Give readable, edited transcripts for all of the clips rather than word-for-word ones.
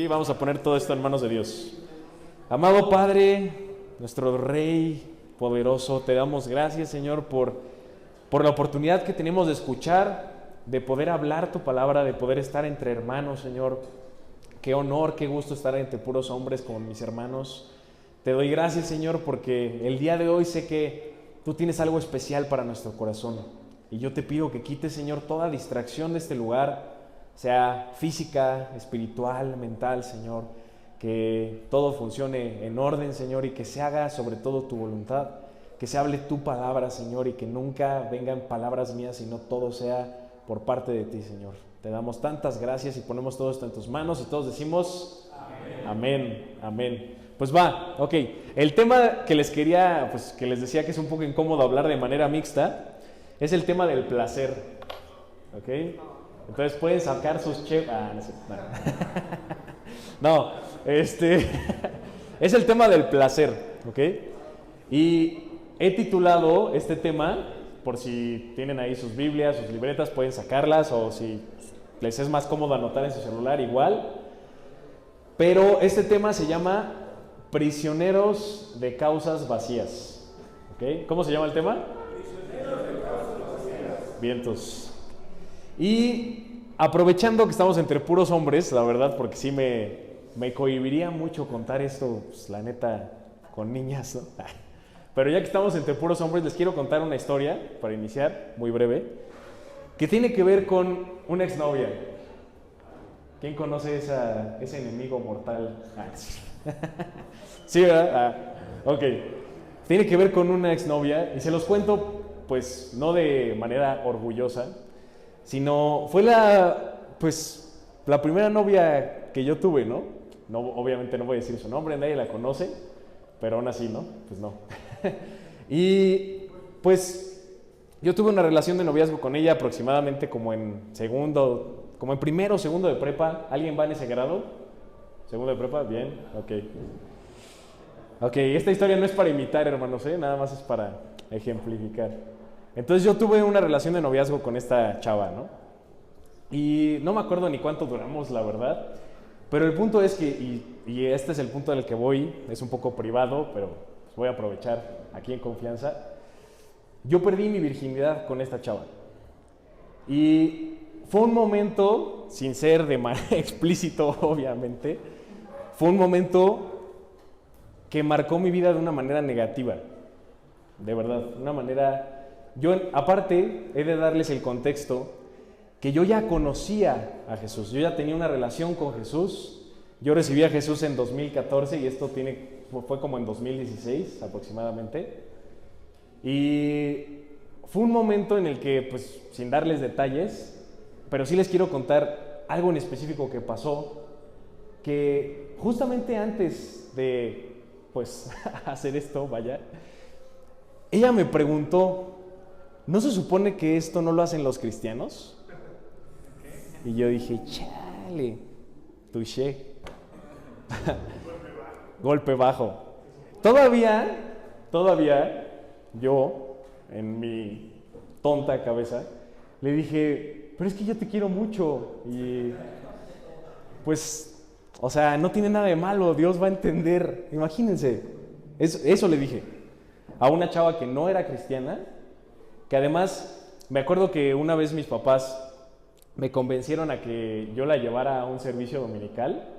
¿sí? Vamos a poner todo esto en manos de Dios. Amado Padre, nuestro Rey poderoso, te damos gracias, Señor, por la oportunidad que tenemos de escuchar, de poder hablar tu palabra, de poder estar entre hermanos, Señor. Qué honor, qué gusto estar entre puros hombres como mis hermanos. Te doy gracias, Señor, porque el día de hoy sé que tú tienes algo especial para nuestro corazón. Y yo te pido que quites, Señor, toda distracción de este lugar, sea física, espiritual, mental, Señor. Que todo funcione en orden, Señor, y que se haga sobre todo tu voluntad. Que se hable tu palabra, Señor, y que nunca vengan palabras mías, sino todo sea por parte de ti, Señor. Te damos tantas gracias y ponemos todo esto en tus manos y todos decimos amén, amén. Pues va, ok. El tema que les quería, pues que les decía que es un poco incómodo hablar de manera mixta, es el tema del placer, ok. Entonces pueden sacar sus no, es el tema del placer, ok. Y he titulado este tema, por si tienen ahí sus Biblias, sus libretas, pueden sacarlas, o si les es más cómodo anotar en su celular, igual. Pero este tema se llama Prisioneros de causas vacías. ¿Ok? ¿Cómo se llama el tema? Prisioneros de causas vacías. Vientos. Y aprovechando que estamos entre puros hombres, la verdad, porque sí me cohibiría mucho contar esto, pues, la neta, con niñas, ¿no? Pero ya que estamos entre puros hombres, les quiero contar una historia, para iniciar, muy breve, que tiene que ver con una exnovia. ¿Quién conoce ese enemigo mortal? Sí, ¿verdad? Ok. Tiene que ver con una exnovia, y se los cuento, pues, no de manera orgullosa, sino fue la primera novia que yo tuve, ¿no? No, obviamente no voy a decir su nombre, nadie la conoce, pero aún así, ¿no? Pues no. Y pues yo tuve una relación de noviazgo con ella aproximadamente como en primero o segundo de prepa. ¿Alguien va en ese grado? ¿Segundo de prepa? Bien, ok, esta historia no es para imitar, hermanos, nada más es para ejemplificar. Entonces yo tuve una relación de noviazgo con esta chava, ¿no? Y no me acuerdo ni cuánto duramos, la verdad. Pero el punto es que, y este es el punto del que voy, es un poco privado, pero pues voy a aprovechar aquí en confianza. Yo perdí mi virginidad con esta chava. Y fue un momento, sin ser de manera explícito, obviamente, fue un momento que marcó mi vida de una manera negativa. De verdad, una manera... Yo, aparte, he de darles el contexto, que yo ya conocía a Jesús, yo ya tenía una relación con Jesús. Yo recibí a Jesús en 2014 y esto fue como en 2016 aproximadamente. Y fue un momento en el que, pues, sin darles detalles, pero sí les quiero contar algo en específico que pasó, que justamente antes de, pues, hacer esto, vaya, ella me preguntó, ¿no se supone que esto no lo hacen los cristianos? Y yo dije, chale, touché. Golpe bajo. Todavía, yo, en mi tonta cabeza, le dije, pero es que yo te quiero mucho. Y pues, o sea, no tiene nada de malo, Dios va a entender. Imagínense, eso le dije a una chava que no era cristiana, que además, me acuerdo que una vez mis papás me convencieron a que yo la llevara a un servicio dominical,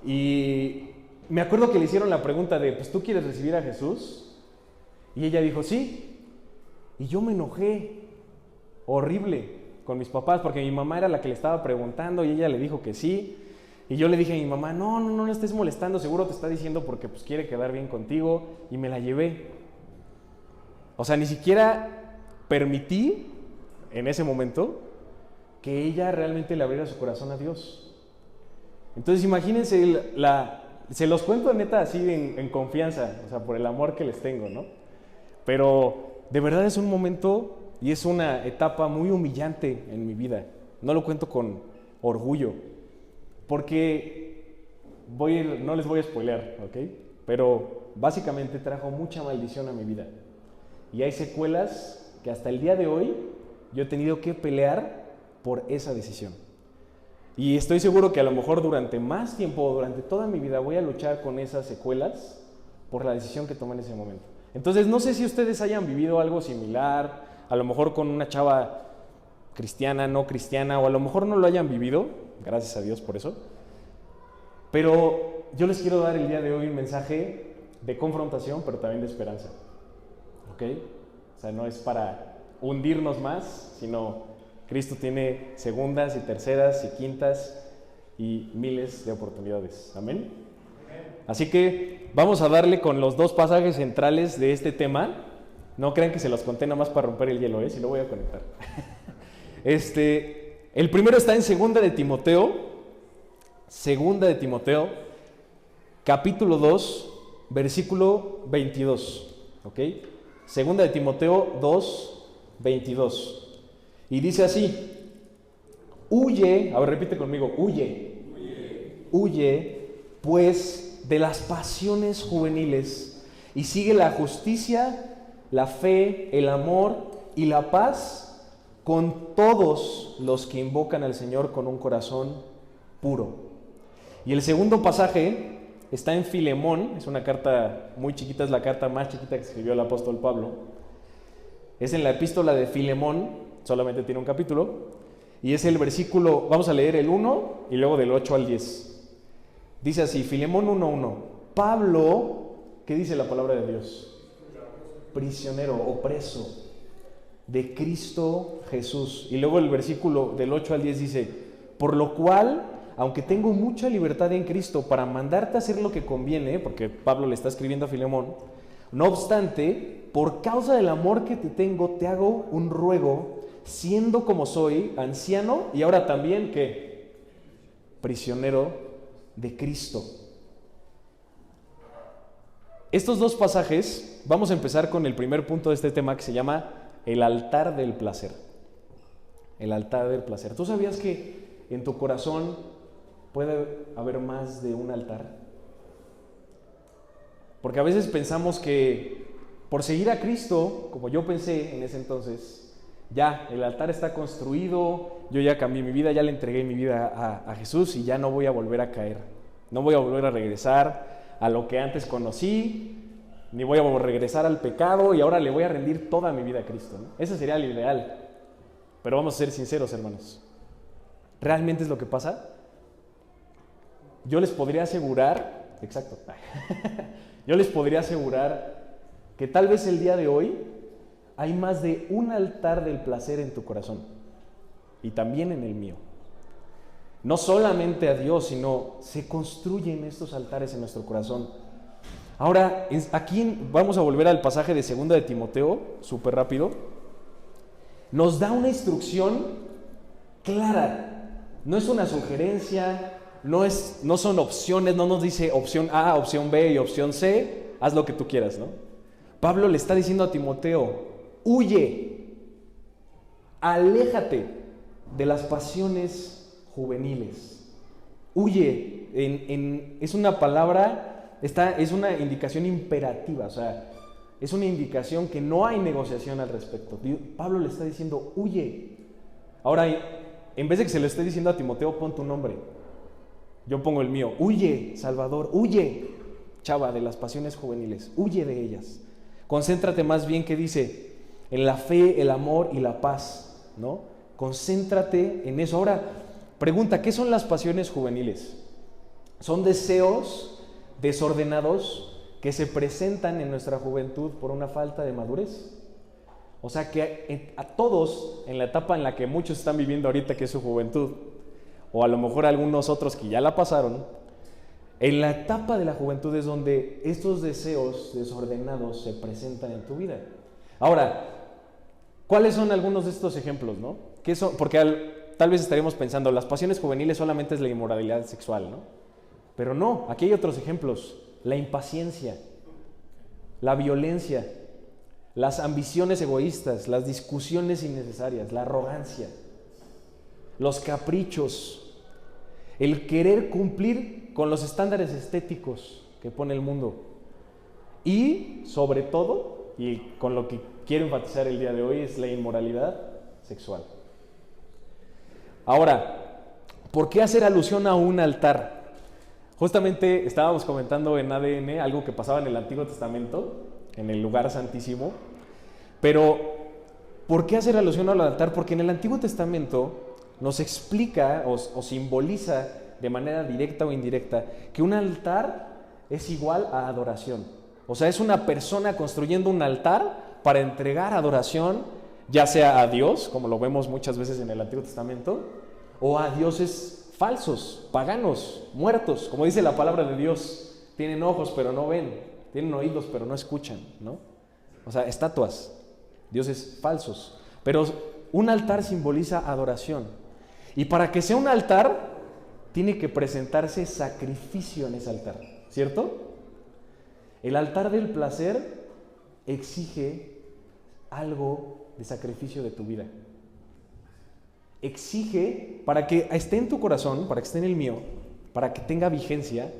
y me acuerdo que le hicieron la pregunta de, pues, ¿tú quieres recibir a Jesús? Y ella dijo, sí. Y yo me enojé horrible con mis papás, porque mi mamá era la que le estaba preguntando y ella le dijo que sí. Y yo le dije a mi mamá, no estés molestando, seguro te está diciendo porque, pues, quiere quedar bien contigo. Y me la llevé. O sea, ni siquiera permití en ese momento que ella realmente le abriera su corazón a Dios. Entonces imagínense, se los cuento neta así en confianza, o sea, por el amor que les tengo, ¿no? Pero de verdad es un momento y es una etapa muy humillante en mi vida. No lo cuento con orgullo, porque no les voy a spoilear, ¿ok? Pero básicamente trajo mucha maldición a mi vida. Y hay secuelas que hasta el día de hoy yo he tenido que pelear por esa decisión. Y estoy seguro que a lo mejor durante más tiempo, durante toda mi vida, voy a luchar con esas secuelas por la decisión que tomé en ese momento. Entonces, no sé si ustedes hayan vivido algo similar, a lo mejor con una chava cristiana, no cristiana, o a lo mejor no lo hayan vivido, gracias a Dios por eso. Pero yo les quiero dar el día de hoy un mensaje de confrontación, pero también de esperanza. ¿Ok? O sea, no es para hundirnos más, sino Cristo tiene segundas y terceras y quintas y miles de oportunidades. ¿Amén? Así que vamos a darle con los dos pasajes centrales de este tema. No crean que se los conté nada más para romper el hielo, si lo voy a conectar. El primero está en Segunda de Timoteo, capítulo 2, versículo 22. ¿Ok? Segunda de Timoteo 2, 22. Y dice así: huye, a ver, repite conmigo, huye, pues, de las pasiones juveniles y sigue la justicia, la fe, el amor y la paz con todos los que invocan al Señor con un corazón puro. Y el segundo pasaje está en Filemón, es una carta muy chiquita, es la carta más chiquita que escribió el apóstol Pablo. Es en la epístola de Filemón, solamente tiene un capítulo, y es el versículo, vamos a leer el 1 y luego del 8 al 10. Dice así, Filemón 1:1, Pablo, ¿qué dice la palabra de Dios? Prisionero o preso de Cristo Jesús. Y luego el versículo del 8 al 10 dice, por lo cual, aunque tengo mucha libertad en Cristo para mandarte a hacer lo que conviene, porque Pablo le está escribiendo a Filemón, no obstante, por causa del amor que te tengo, te hago un ruego, siendo como soy, anciano, y ahora también, ¿qué? Prisionero de Cristo. Estos dos pasajes, vamos a empezar con el primer punto de este tema que se llama el altar del placer. El altar del placer. ¿Tú sabías que en tu corazón puede haber más de un altar? Porque a veces pensamos que por seguir a Cristo, como yo pensé en ese entonces, ya el altar está construido, yo ya cambié mi vida, ya le entregué mi vida a Jesús y ya no voy a volver a caer. No voy a volver a regresar a lo que antes conocí, ni voy a regresar al pecado y ahora le voy a rendir toda mi vida a Cristo, ¿no? Ese sería el ideal. Pero vamos a ser sinceros, hermanos. ¿Realmente es lo que pasa? Yo les podría asegurar, exacto, yo les podría asegurar que tal vez el día de hoy hay más de un altar del placer en tu corazón y también en el mío. No solamente a Dios, sino se construyen estos altares en nuestro corazón. Ahora, aquí vamos a volver al pasaje de Segunda de Timoteo, súper rápido. Nos da una instrucción clara. No es una sugerencia, no son opciones, no nos dice opción A, opción B y opción C, haz lo que tú quieras, ¿no? Pablo le está diciendo a Timoteo, huye, aléjate de las pasiones juveniles. Huye, es una palabra, es una indicación imperativa, o sea, es una indicación que no hay negociación al respecto. Pablo le está diciendo, huye. Ahora, en vez de que se lo esté diciendo a Timoteo, pon tu nombre. Yo pongo el mío, huye, Salvador, huye, chava, de las pasiones juveniles, huye de ellas. Concéntrate más bien, ¿qué dice? En la fe, el amor y la paz, ¿no? Concéntrate en eso. Ahora, pregunta, ¿qué son las pasiones juveniles? Son deseos desordenados que se presentan en nuestra juventud por una falta de madurez. O sea que a todos, en la etapa en la que muchos están viviendo ahorita, que es su juventud, o a lo mejor algunos otros que ya la pasaron, en la etapa de la juventud es donde estos deseos desordenados se presentan en tu vida. Ahora, ¿cuáles son algunos de estos ejemplos, no? ¿Qué son? Porque tal vez estaríamos pensando, las pasiones juveniles solamente es la inmoralidad sexual, ¿no? Pero no, aquí hay otros ejemplos. La impaciencia, la violencia, las ambiciones egoístas, las discusiones innecesarias, la arrogancia, los caprichos, el querer cumplir con los estándares estéticos que pone el mundo y, sobre todo, y con lo que quiero enfatizar el día de hoy, es la inmoralidad sexual. Ahora, ¿Por qué hacer alusión a un altar? Justamente estábamos comentando en ADN algo que pasaba en el Antiguo Testamento, en el lugar santísimo. Pero, ¿por qué hacer alusión al altar? Porque en el Antiguo Testamento nos explica o simboliza de manera directa o indirecta que un altar es igual a adoración. O sea, es una persona construyendo un altar para entregar adoración, ya sea a Dios, como lo vemos muchas veces en el Antiguo Testamento, o a dioses falsos, paganos, muertos, como dice la palabra de Dios. Tienen ojos pero no ven, tienen oídos pero no escuchan, ¿no? O sea, estatuas, dioses falsos. Pero un altar simboliza adoración. Y para que sea un altar, tiene que presentarse sacrificio en ese altar, ¿cierto? El altar del placer exige algo de sacrificio de tu vida. Exige, para que esté en tu corazón, para que esté en el mío, para que tenga vigencia,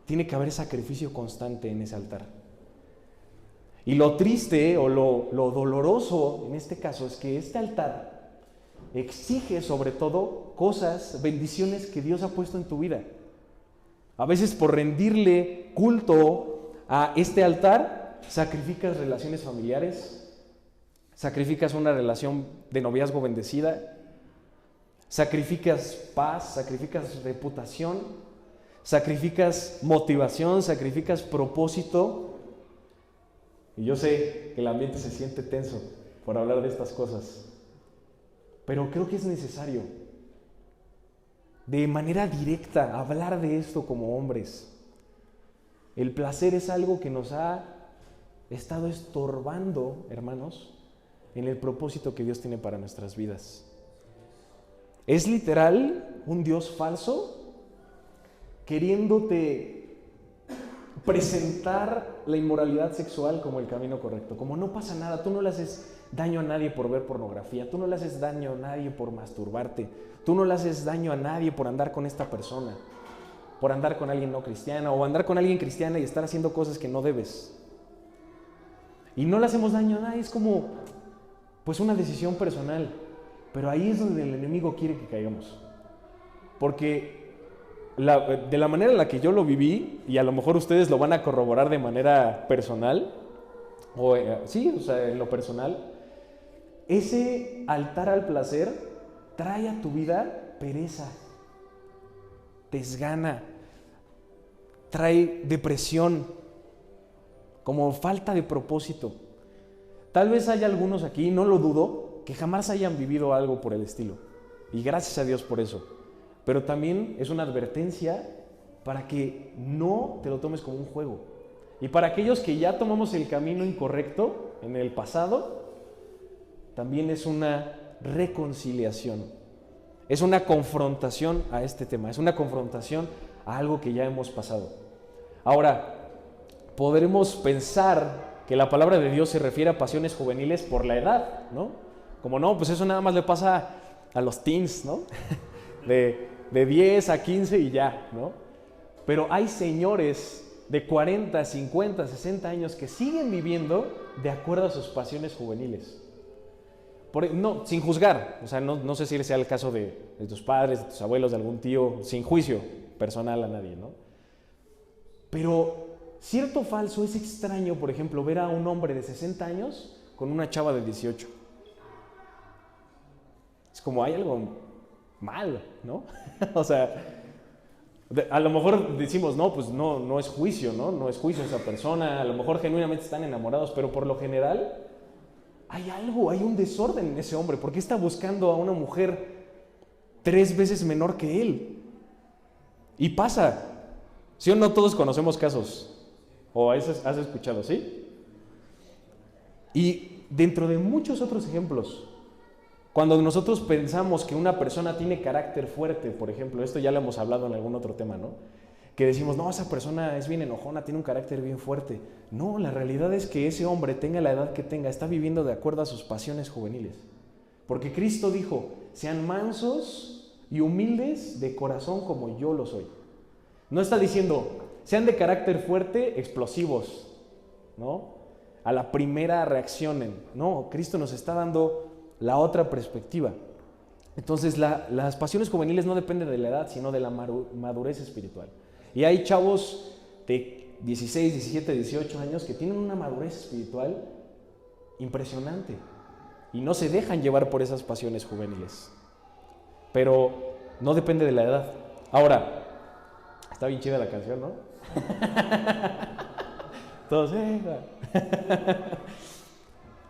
tiene que haber sacrificio constante en ese altar. Y lo triste o lo doloroso en este caso es que este altar exige sobre todo cosas, bendiciones que Dios ha puesto en tu vida. A veces por rendirle culto a este altar, sacrificas relaciones familiares, sacrificas una relación de noviazgo bendecida, sacrificas paz, sacrificas reputación, sacrificas motivación, sacrificas propósito. Y yo sé que el ambiente se siente tenso por hablar de estas cosas, pero creo que es necesario, de manera directa, hablar de esto como hombres. El placer es algo que nos ha estado estorbando, hermanos, en el propósito que Dios tiene para nuestras vidas. Es literal un Dios falso queriéndote presentar la inmoralidad sexual como el camino correcto, como no pasa nada, tú no le haces daño a nadie por ver pornografía, tú no le haces daño a nadie por masturbarte, tú no le haces daño a nadie por andar con esta persona, por andar con alguien no cristiano o andar con alguien cristiana y estar haciendo cosas que no debes. Y no le hacemos daño a nadie, es como pues una decisión personal, pero ahí es donde el enemigo quiere que caigamos, porque de la manera en la que yo lo viví, y a lo mejor ustedes lo van a corroborar de manera personal, en lo personal, ese altar al placer trae a tu vida pereza, desgana, trae depresión, como falta de propósito. Tal vez haya algunos aquí, no lo dudo, que jamás hayan vivido algo por el estilo, y gracias a Dios por eso. Pero también es una advertencia para que no te lo tomes como un juego. Y para aquellos que ya tomamos el camino incorrecto en el pasado, también es una reconciliación. Es una confrontación a este tema, es una confrontación a algo que ya hemos pasado. Ahora, podremos pensar que la palabra de Dios se refiere a pasiones juveniles por la edad, ¿no? Como no, pues eso nada más le pasa a los teens, ¿no? De 10 a 15 y ya, ¿no? Pero hay señores de 40, 50, 60 años que siguen viviendo de acuerdo a sus pasiones juveniles. No, sin juzgar, o sea, no sé si sea el caso de tus padres, de tus abuelos, de algún tío, sin juicio personal a nadie, ¿no? Pero cierto o falso, es extraño, por ejemplo, ver a un hombre de 60 años con una chava de 18. Es como hay algo mal, ¿no? O sea, a lo mejor decimos, no, pues no es juicio, ¿no? No es juicio esa persona, a lo mejor genuinamente están enamorados, pero por lo general hay algo, hay un desorden en ese hombre. ¿Por qué está buscando a una mujer 3 veces menor que él? Y pasa, ¿sí o no? Todos conocemos casos, o has escuchado, ¿sí? Y dentro de muchos otros ejemplos, cuando nosotros pensamos que una persona tiene carácter fuerte, por ejemplo, esto ya lo hemos hablado en algún otro tema, ¿no? Que decimos, no, esa persona es bien enojona, tiene un carácter bien fuerte. No, la realidad es que ese hombre, tenga la edad que tenga, está viviendo de acuerdo a sus pasiones juveniles. Porque Cristo dijo, sean mansos y humildes de corazón como yo lo soy. No está diciendo, sean de carácter fuerte, explosivos, ¿no? A la primera reaccionen. No, Cristo nos está dando la otra perspectiva. Entonces las pasiones juveniles no dependen de la edad, sino de la madurez espiritual. Y hay chavos de 16, 17, 18 años que tienen una madurez espiritual impresionante y no se dejan llevar por esas pasiones juveniles. Pero no depende de la edad. Ahora, está bien chida la canción, ¿no? Todos,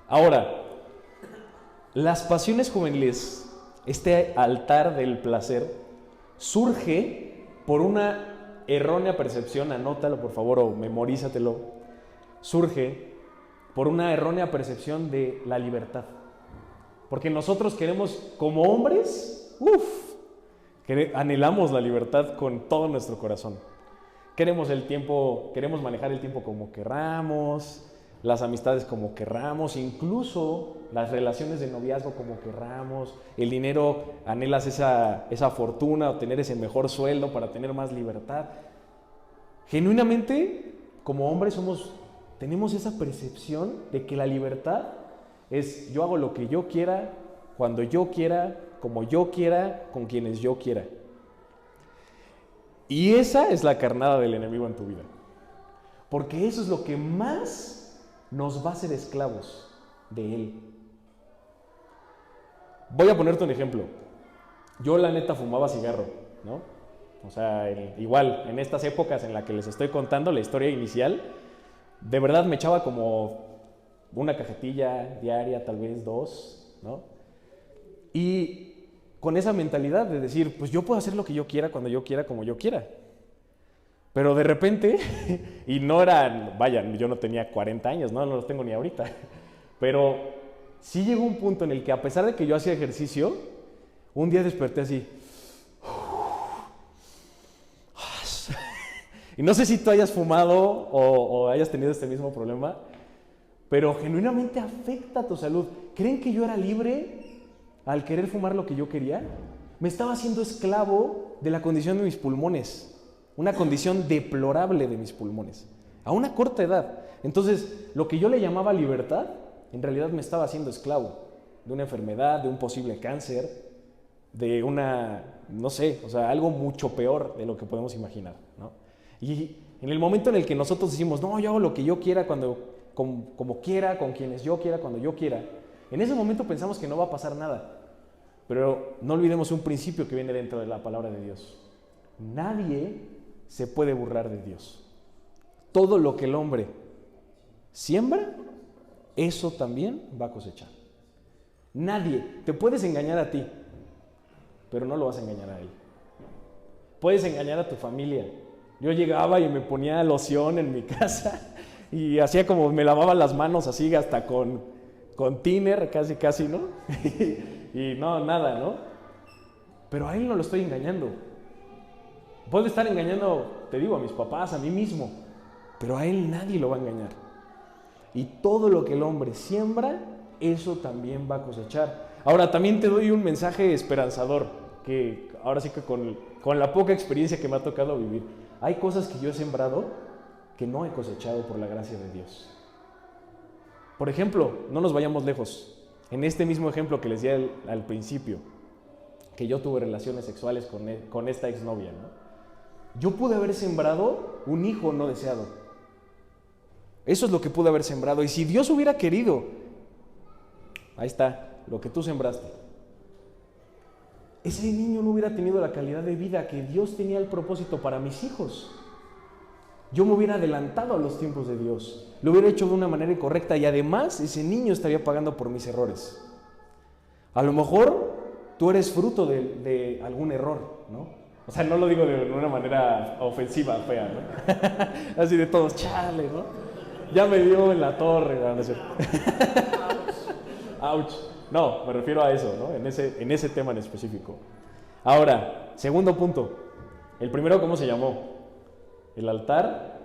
Ahora, las pasiones juveniles, este altar del placer, surge por una errónea percepción, anótalo por favor o memorízatelo, surge por una errónea percepción de la libertad. Porque nosotros queremos, como hombres, anhelamos la libertad con todo nuestro corazón. Queremos manejar el tiempo como querramos, las amistades como querramos, incluso las relaciones de noviazgo como querramos. El dinero, anhelas esa fortuna, obtener ese mejor sueldo para tener más libertad. Genuinamente, como hombres tenemos esa percepción de que la libertad es yo hago lo que yo quiera, cuando yo quiera, como yo quiera, con quienes yo quiera. Y esa es la carnada del enemigo en tu vida. Porque eso es lo que más nos va a hacer esclavos de él. Voy a ponerte un ejemplo. Yo la neta fumaba cigarro, ¿no? O sea, igual, en estas épocas en las que les estoy contando la historia inicial, de verdad me echaba como una cajetilla diaria, tal vez 2, ¿no? Y con esa mentalidad de decir, pues yo puedo hacer lo que yo quiera, cuando yo quiera, como yo quiera. Pero de repente, y no eran, vaya, yo no tenía 40 años, no los tengo ni ahorita, pero sí llegó un punto en el que a pesar de que yo hacía ejercicio, un día desperté así. Y no sé si tú hayas fumado o hayas tenido este mismo problema, pero genuinamente afecta a tu salud. ¿Creen que yo era libre al querer fumar lo que yo quería? Me estaba haciendo esclavo de la condición de mis pulmones, una condición deplorable de mis pulmones, a una corta edad. Entonces, lo que yo le llamaba libertad, en realidad me estaba haciendo esclavo de una enfermedad, de un posible cáncer, de no sé, o sea, algo mucho peor de lo que podemos imaginar, ¿no? Y en el momento en el que nosotros decimos, no, yo hago lo que yo quiera, como quiera, con quienes yo quiera, cuando yo quiera, en ese momento pensamos que no va a pasar nada. Pero no olvidemos un principio que viene dentro de la palabra de Dios. Nadie se puede burlar de Dios. Todo lo que el hombre siembra, eso también va a cosechar. Nadie. Te puedes engañar a ti, pero no lo vas a engañar a él. Puedes engañar a tu familia. Yo llegaba y me ponía loción en mi casa y hacía como me lavaba las manos así hasta con thinner, casi, ¿no? Y no, nada, ¿no? Pero a él no lo estoy engañando. Puedo estar engañando, te digo, a mis papás, a mí mismo, pero a él nadie lo va a engañar. Y todo lo que el hombre siembra, eso también va a cosechar. Ahora, también te doy un mensaje esperanzador, que ahora sí que con la poca experiencia que me ha tocado vivir, hay cosas que yo he sembrado que no he cosechado por la gracia de Dios. Por ejemplo, no nos vayamos lejos. En este mismo ejemplo que les di al principio, que yo tuve relaciones sexuales con esta exnovia, ¿no? Yo pude haber sembrado un hijo no deseado. Eso es lo que pude haber sembrado. Y si Dios hubiera querido, ahí está, lo que tú sembraste. Ese niño no hubiera tenido la calidad de vida que Dios tenía el propósito para mis hijos. Yo me hubiera adelantado a los tiempos de Dios. Lo hubiera hecho de una manera incorrecta y además ese niño estaría pagando por mis errores. A lo mejor tú eres fruto de algún error, ¿no? O sea, no lo digo de una manera ofensiva, fea, ¿no? Así de todos, chale, ¿no? Ya me dio en la torre, ¿no? Ouch. No, me refiero a eso, ¿no? En ese tema en específico. Ahora, segundo punto. El primero, ¿cómo se llamó? El altar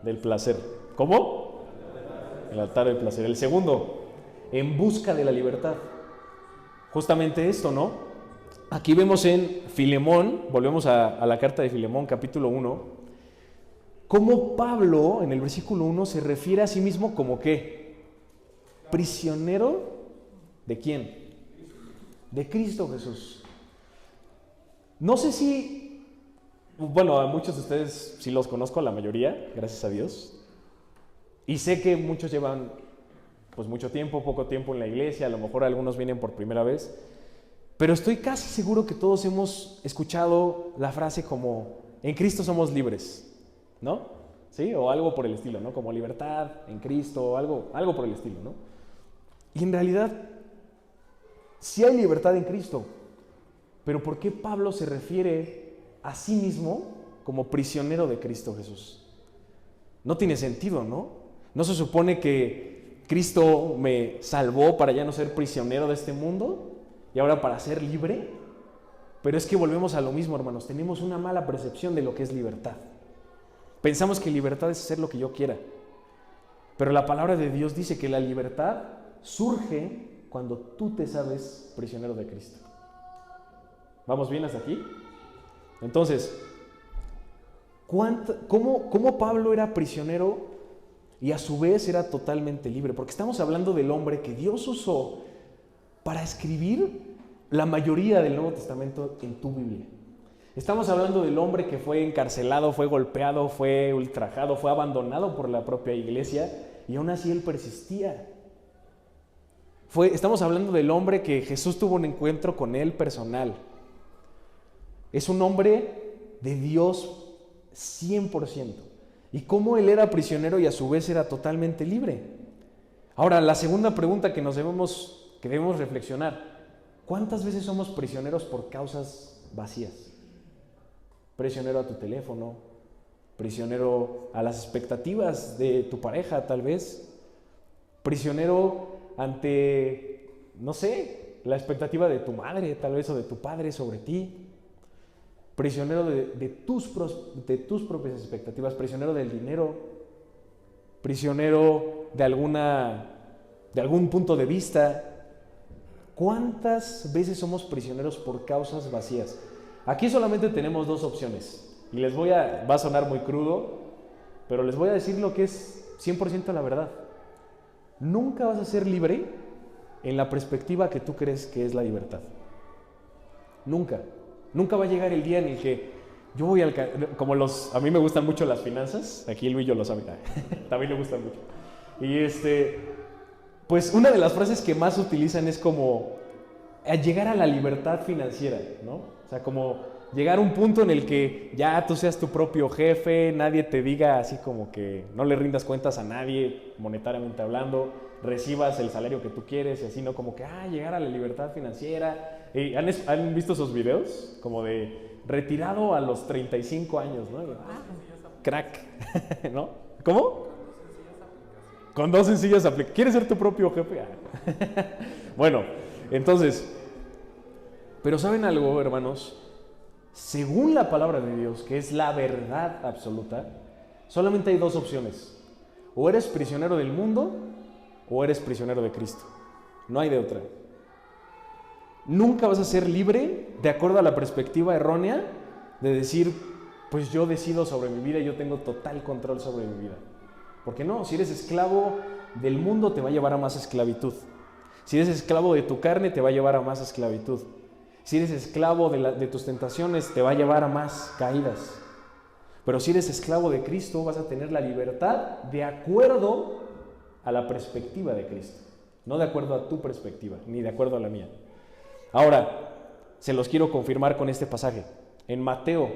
del placer. ¿Cómo? El altar del placer. El segundo, en busca de la libertad. Justamente esto, ¿no? Aquí vemos en Filemón, volvemos a la carta de Filemón, capítulo 1, cómo Pablo, en el versículo 1, se refiere a sí mismo como ¿qué? Prisionero ¿de quién? de Cristo Jesús. No sé si, bueno, a muchos de ustedes sí los conozco, la mayoría, gracias a Dios. Y sé que muchos llevan pues mucho tiempo, poco tiempo en la iglesia, a lo mejor algunos vienen por primera vez, pero estoy casi seguro que todos hemos escuchado la frase como, en Cristo somos libres, ¿no? ¿Sí? O algo por el estilo, ¿no? Como libertad en Cristo, algo por el estilo, ¿no? Y en realidad, sí hay libertad en Cristo, pero ¿por qué Pablo se refiere a sí mismo como prisionero de Cristo Jesús? No tiene sentido, ¿no? ¿No se supone que Cristo me salvó para ya no ser prisionero de este mundo y ahora para ser libre? Pero es que volvemos a lo mismo, hermanos. Tenemos una mala percepción de lo que es libertad. Pensamos que libertad es hacer lo que yo quiera. Pero la palabra de Dios dice que la libertad surge cuando tú te sabes prisionero de Cristo. ¿Vamos bien hasta aquí? Entonces, ¿cómo Pablo era prisionero y a su vez era totalmente libre? Porque estamos hablando del hombre que Dios usó para escribir la mayoría del Nuevo Testamento en tu Biblia. Estamos hablando del hombre que fue encarcelado, fue golpeado, fue ultrajado, fue abandonado por la propia iglesia y aún así él persistía. Estamos hablando del hombre que Jesús tuvo un encuentro con él personal. Es un hombre de Dios 100%. Y cómo él era prisionero y a su vez era totalmente libre. Ahora, la segunda pregunta que debemos reflexionar. ¿Cuántas veces somos prisioneros por causas vacías? Prisionero a tu teléfono, prisionero a las expectativas de tu pareja tal vez, prisionero ante, no sé, la expectativa de tu madre tal vez o de tu padre sobre ti, prisionero de tus propias expectativas, prisionero del dinero, prisionero de algún punto de vista. ¿Cuántas veces somos prisioneros por causas vacías? Aquí solamente tenemos dos opciones y va a sonar muy crudo, pero les voy a decir lo que es 100% la verdad. Nunca vas a ser libre en la perspectiva que tú crees que es la libertad. Nunca va a llegar el día en el que yo voy a mí me gustan mucho las finanzas, aquí Luis lo sabe, también le gustan mucho. Y pues una de las frases que más utilizan es como llegar a la libertad financiera, ¿no? O sea, como llegar a un punto en el que ya tú seas tu propio jefe, nadie te diga así como que no le rindas cuentas a nadie, monetariamente hablando, recibas el salario que tú quieres y así, ¿no? Como que, llegar a la libertad financiera. ¿Han visto esos videos? Como de retirado a los 35 años, ¿no? Crack, ¿no? ¿Cómo? Con dos sencillas aplicaciones. ¿Quieres ser tu propio jefe? Bueno, entonces, pero ¿saben algo, hermanos? Según la palabra de Dios, que es la verdad absoluta, solamente hay dos opciones. O eres prisionero del mundo o eres prisionero de Cristo. No hay de otra. Nunca vas a ser libre de acuerdo a la perspectiva errónea de decir, pues yo decido sobre mi vida y yo tengo total control sobre mi vida. Porque no, si eres esclavo del mundo te va a llevar a más esclavitud. Si eres esclavo de tu carne te va a llevar a más esclavitud. Si eres esclavo de tus tentaciones te va a llevar a más caídas. Pero si eres esclavo de Cristo vas a tener la libertad de acuerdo a la perspectiva de Cristo. No de acuerdo a tu perspectiva, ni de acuerdo a la mía. Ahora, se los quiero confirmar con este pasaje. En Mateo,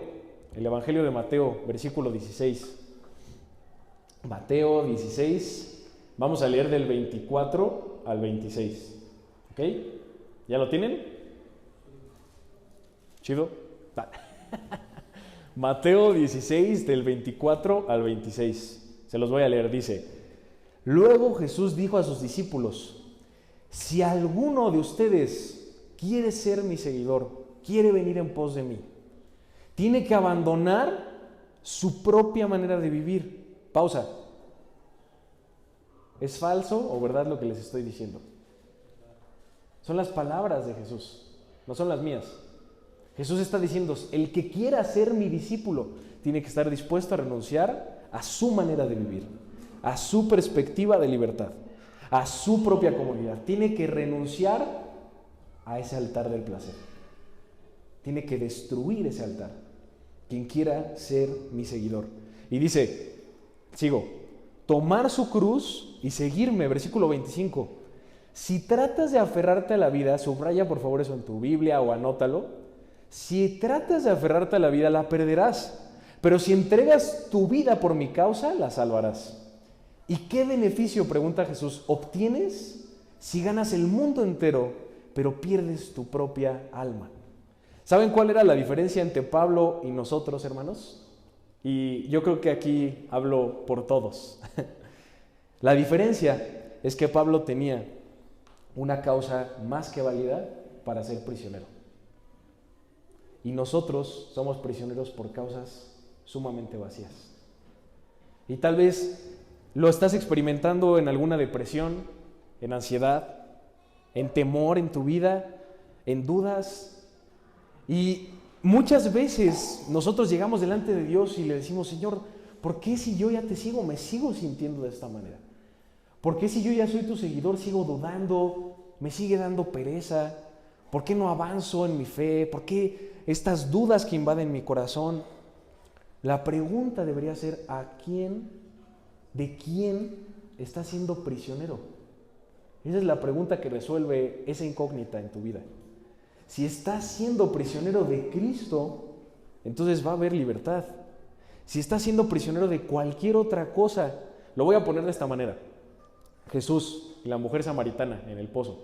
el Evangelio de Mateo, versículo 16. Mateo 16, vamos a leer del 24 al 26. ¿Ok? ¿Ya lo tienen? ¿Chido? Mateo 16, del 24 al 26. Se los voy a leer, dice: Luego Jesús dijo a sus discípulos: Si alguno de ustedes quiere ser mi seguidor, quiere venir en pos de mí, tiene que abandonar su propia manera de vivir. Pausa. ¿Es falso o verdad lo que les estoy diciendo? Son las palabras de Jesús, no son las mías. Jesús está diciendo, el que quiera ser mi discípulo tiene que estar dispuesto a renunciar a su manera de vivir, a su perspectiva de libertad, a su propia comodidad. Tiene que renunciar a ese altar del placer. Tiene que destruir ese altar. Quien quiera ser mi seguidor. Y dice, sigo, tomar su cruz y seguirme, versículo 25. Si tratas de aferrarte a la vida, subraya por favor eso en tu Biblia o anótalo. Si tratas de aferrarte a la vida, la perderás. Pero si entregas tu vida por mi causa, la salvarás. ¿Y qué beneficio, pregunta Jesús, obtienes si ganas el mundo entero, pero pierdes tu propia alma? ¿Saben cuál era la diferencia entre Pablo y nosotros, hermanos? Y yo creo que aquí hablo por todos. La diferencia es que Pablo tenía una causa más que válida para ser prisionero. Y nosotros somos prisioneros por causas sumamente vacías. Y tal vez lo estás experimentando en alguna depresión, en ansiedad, en temor en tu vida, en dudas. Y muchas veces nosotros llegamos delante de Dios y le decimos, Señor, ¿por qué si yo ya te sigo, me sigo sintiendo de esta manera? ¿Por qué si yo ya soy tu seguidor, sigo dudando, me sigue dando pereza? ¿Por qué no avanzo en mi fe? ¿Por qué estas dudas que invaden mi corazón? La pregunta debería ser, ¿de quién estás siendo prisionero? Esa es la pregunta que resuelve esa incógnita en tu vida. Si estás siendo prisionero de Cristo, entonces va a haber libertad. Si estás siendo prisionero de cualquier otra cosa, lo voy a poner de esta manera. Jesús y la mujer samaritana en el pozo.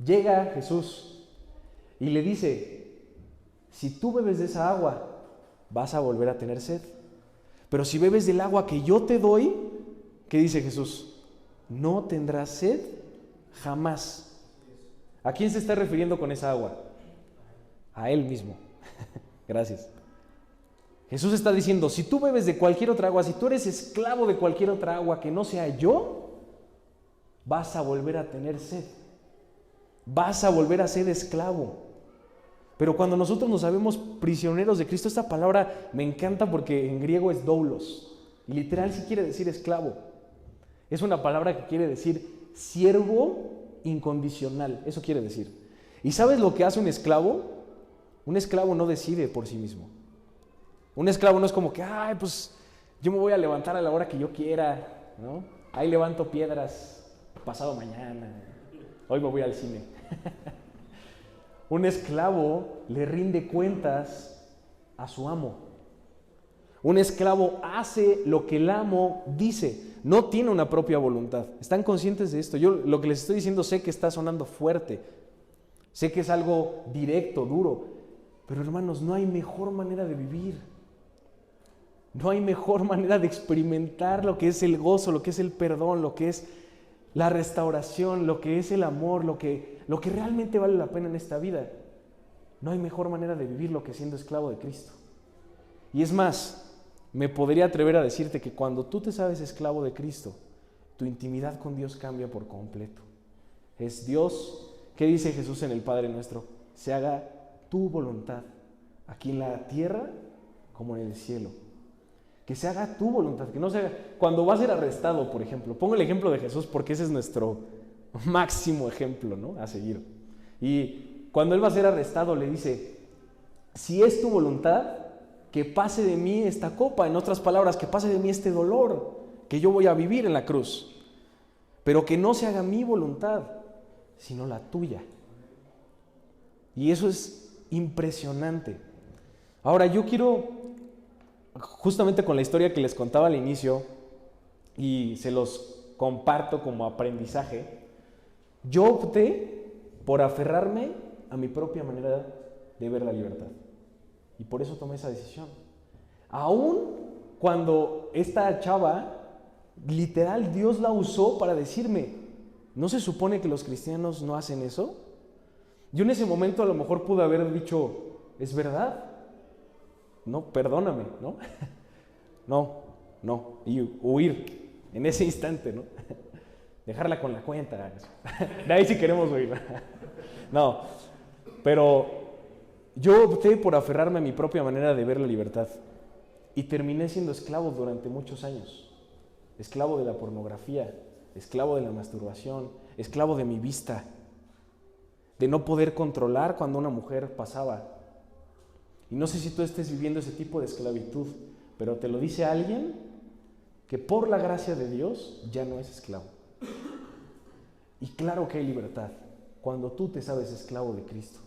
Llega Jesús y le dice, si tú bebes de esa agua, vas a volver a tener sed. Pero si bebes del agua que yo te doy, ¿qué dice Jesús? No tendrás sed jamás. ¿A quién se está refiriendo con esa agua? A Él mismo. Gracias. Jesús está diciendo, si tú bebes de cualquier otra agua, si tú eres esclavo de cualquier otra agua que no sea yo, vas a volver a tener sed. Vas a volver a ser esclavo. Pero cuando nosotros nos sabemos prisioneros de Cristo, esta palabra me encanta porque en griego es doulos. Y literal sí quiere decir esclavo. Es una palabra que quiere decir siervo incondicional. Eso quiere decir. ¿Y sabes lo que hace un esclavo? Un esclavo no decide por sí mismo. Un esclavo no es como que, ay, pues yo me voy a levantar a la hora que yo quiera, ¿no? Ahí levanto piedras pasado mañana. Hoy me voy al cine. Un esclavo le rinde cuentas a su amo. Un esclavo hace lo que el amo dice. No tiene una propia voluntad. ¿Están conscientes de esto? Yo lo que les estoy diciendo sé que está sonando fuerte. Sé que es algo directo, duro. Pero hermanos, no hay mejor manera de vivir. No hay mejor manera de experimentar lo que es el gozo, lo que es el perdón, lo que es la restauración, lo que es el amor, lo que realmente vale la pena en esta vida. No hay mejor manera de vivirlo que siendo esclavo de Cristo. Y es más, me podría atrever a decirte que cuando tú te sabes esclavo de Cristo, tu intimidad con Dios cambia por completo. Es Dios, ¿qué dice Jesús en el Padre Nuestro? Se haga tu voluntad, aquí en la tierra como en el cielo. Que se haga tu voluntad, que no se haga... Cuando vas a ser arrestado, por ejemplo, pongo el ejemplo de Jesús porque ese es nuestro máximo ejemplo, ¿no? A seguir. Y cuando Él va a ser arrestado le dice, si es tu voluntad, que pase de mí esta copa, en otras palabras, que pase de mí este dolor que yo voy a vivir en la cruz, pero que no se haga mi voluntad, sino la tuya. Y eso es impresionante. Ahora yo quiero... Justamente con la historia que les contaba al inicio, y se los comparto como aprendizaje, yo opté por aferrarme a mi propia manera de ver la libertad. Y por eso tomé esa decisión. Aún cuando esta chava, literal, Dios la usó para decirme, ¿no se supone que los cristianos no hacen eso? Yo en ese momento a lo mejor pude haber dicho, ¿es verdad? No, perdóname, ¿no? No, y huir en ese instante, ¿no? Dejarla con la cuenta. De ahí sí queremos huir. No, pero yo opté por aferrarme a mi propia manera de ver la libertad y terminé siendo esclavo durante muchos años. Esclavo de la pornografía, esclavo de la masturbación, esclavo de mi vista. de no poder controlar cuando una mujer pasaba. Y no sé si tú estés viviendo ese tipo de esclavitud, pero te lo dice alguien que por la gracia de Dios ya no es esclavo. Y claro que hay libertad cuando tú te sabes esclavo de Cristo.